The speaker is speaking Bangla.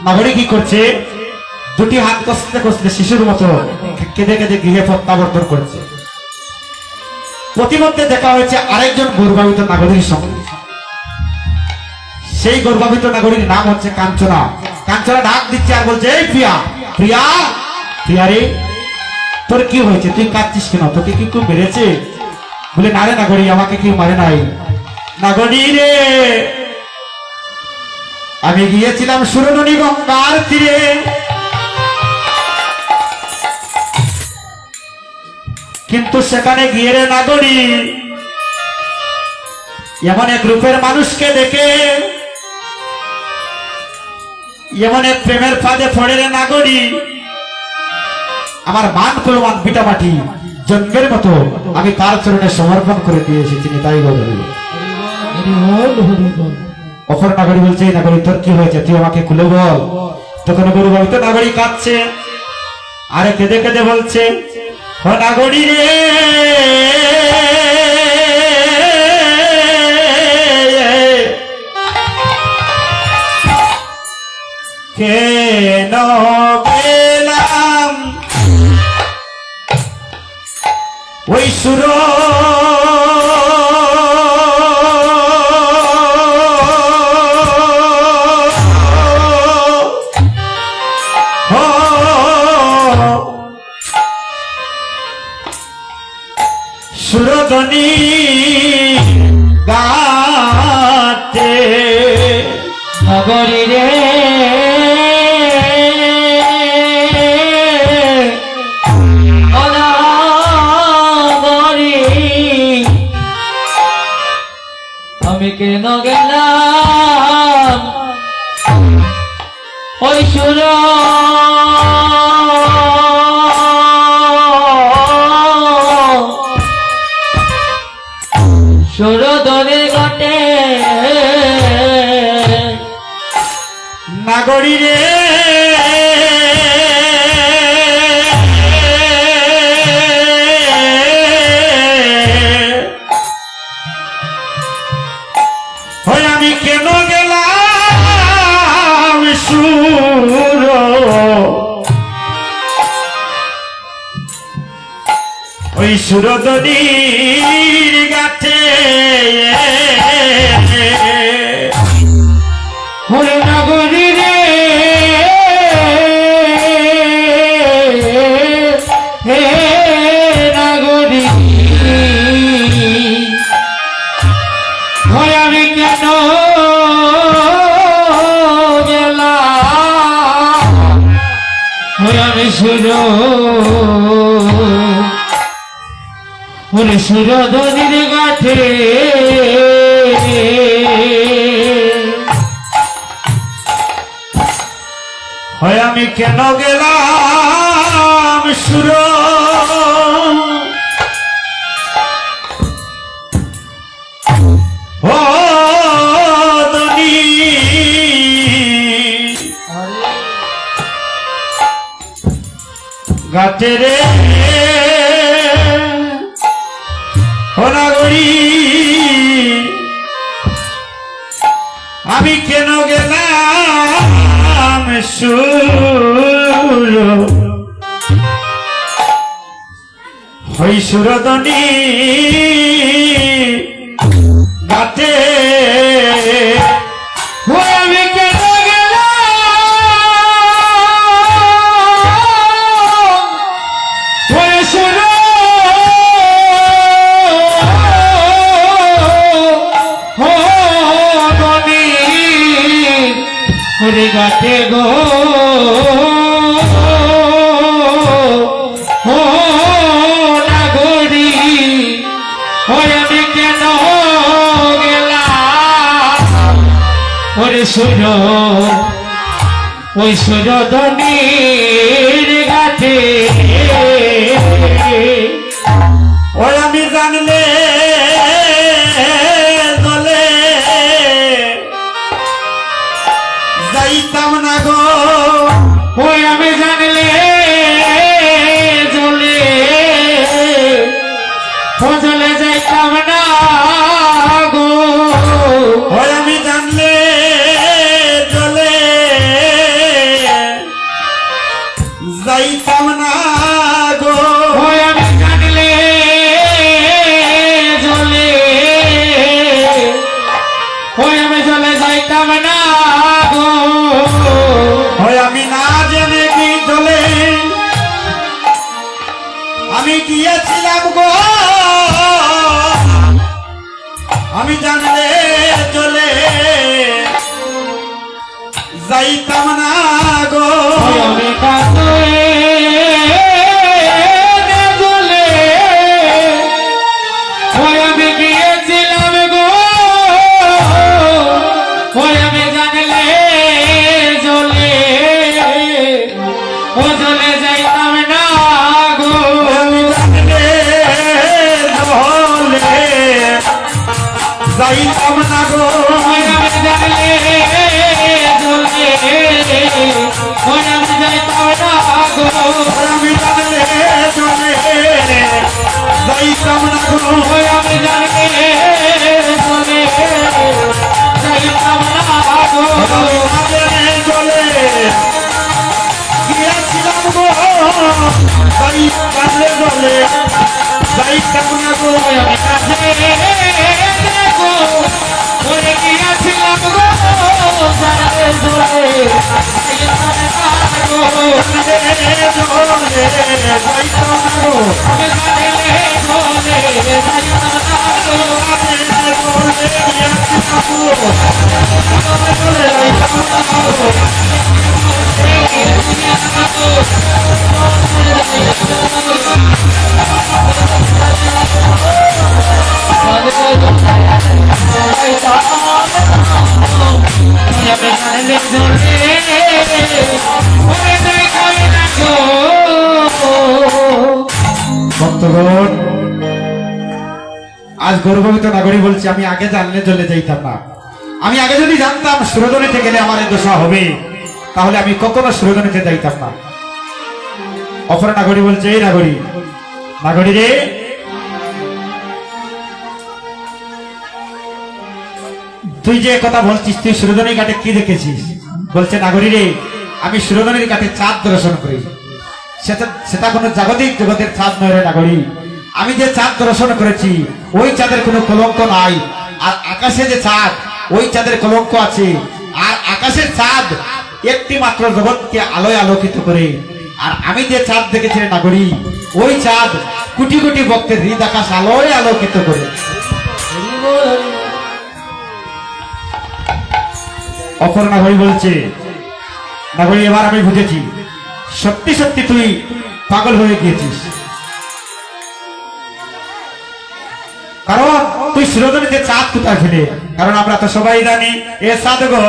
নাগরী কি করছে, দুটি হাত কষতে কষতে শিশুর মতো কেঁদে কেঁদে গৃহে প্রত্যাবর্তন করেছে। প্রতিমধ্যে দেখা হয়েছে আরেকজন গর্ভাবিত নাগরীর সঙ্গে। সেই গর্ভাবিত নাগরীর নাম হচ্ছে কাঞ্চনা। কাঞ্চনা ডাক দিচ্ছে আর বলছে, এই প্রিয়া, প্রিয়া, প্রিয়া রে, তোর কি হয়েছে, তুই কাঁদছিস কেন, তোকে কি কেউ মেরেছে? বলে, না রে নাগরী, আমাকে কেউ মারে নাই। নাগরী রে, আমি গিয়েছিলাম সুরননী গঙ্গার তীরে, কিন্তু সেখানে গিয়ে রে নাগরী, এমন এক রূপের মানুষকে দেখে, এমন এক প্রেমের ফাঁদে পড়ে রে নাগরী, আমার মান প্রমাণ বিটামাটি জন্মের মতো আমি তার চরণে সমর্পণ করে দিয়ে এসেছি। তাই বলি, অপর নাগরী বলছে, এই নাগরী তোর কি হয়েছে, তুই আমাকে খুলে বল। তখন গর্ভবতী নাগরী কাঁদছে, আরে কেঁদে কেঁদে বলছে, ও নাগরী রে, কেন গেলাম ওই সুর সুরধনী গাতে নগরী রে, আমি কেন গেলাম ওই সুর সুরধরে ঘটে। নাগরী রে, আমি কেন গেলাম সুর ওই সুরধনীর গাছে, ওরে নগরী রে, হে নগরী, হয় আমি কেন গেলাম, হয় আমি সুর ওরে সুরধনীর গাছে, হয় আমি কেন গেলাম সুর ও দনি গাছে রে, ও নাগরী, আমি কেন গেলাম সুর ওই সুরধনী গাতে, আমি কেন গেলাম ওই সুর রে গাতে গো, ও নাগরী, ওই আমি কেন গেলাম ওরে সুর ওই সুরধনীর গাছে, ওই আমি জানলে দলে যাইতাম না গো, ওই আমি জানলে জলে ফজলে যাইতাম না গো, ওই আমি জানলে চলে যাইতাম না গো ওই আমি জানলে জলে ওই আমি জলে যাইতাম না গো হয় আমি না জেনে কি চলে আমি গিয়েছিলাম গো আমি জানলে চলে যাইতাম না গো ওই আমি কাঁদলে জলে ওই আমি গিয়েছিলাম গো ওই আমি জানলে জলে ও জলে যাইতাম না গো আমি জানলে চলে যাইতাম না গো ওই আমি জানলে জলে ওই আমি যাইতাম না গো আমি জানলে চলে যাইতাম না গো ওই আমি জানলে জলে যাইতাম না গো আমি না জেনে চলে গিয়েছিলাম গো যাইতাম চলে যাইতাম না গো ওই আমি কাছে দেখো ওরে গিয়েছিলাম গো জানলে জলে যাইতাম না গো যাইতাম না গো আমি জানলে জলে যাইতাম না গো ভক্তগণ আজ গৌরবান্বিত নাগরিক বলছি আমি আগে জানলে চলে যাইতাম না আমি আগে যদি জানতাম সুরধনীতে গেলে আমার এই দশা হবে তাহলে আমি কখনো সুরধনীতে যাইতাম না অপর নাগরিক বলছে এই নাগরিক নাগরিক রে তুই যে কথা বলছিস তুই সুরধনী ঘাটে কি দেখেছিস বলছে নাগরিক রে আমি সুরধনীর ঘাটে চাঁদ দর্শন করি সেটা সেটা কোনো জাগতিক জগতের চাঁদ নয় রে নাগরিক আমি যে চাঁদ দর্শন করেছি ওই চাঁদের কোনো কলঙ্ক নাই আর আকাশে যে চাঁদ ওই চাঁদের কলঙ্ক আছে আর আকাশের চাঁদ একটি মাত্র জগৎকে আলোয় আলোকিত করে আর আমি যে চাঁদ দেখেছি রে নাগরিক ওই চাঁদ কোটি কোটি ভক্তের হৃদ আকাশ আলোয় আলোকিত করে অপর নাগরিক বলছে নাগরিক এবার আমি বুঝেছি সত্যি সত্যি তুই পাগল হয়ে গিয়েছিস কারণ তুই সুরধনীতে চাঁদ কোথায় ফেলে কারণ আমরা তো সবাই জানি এ চাঁদ গো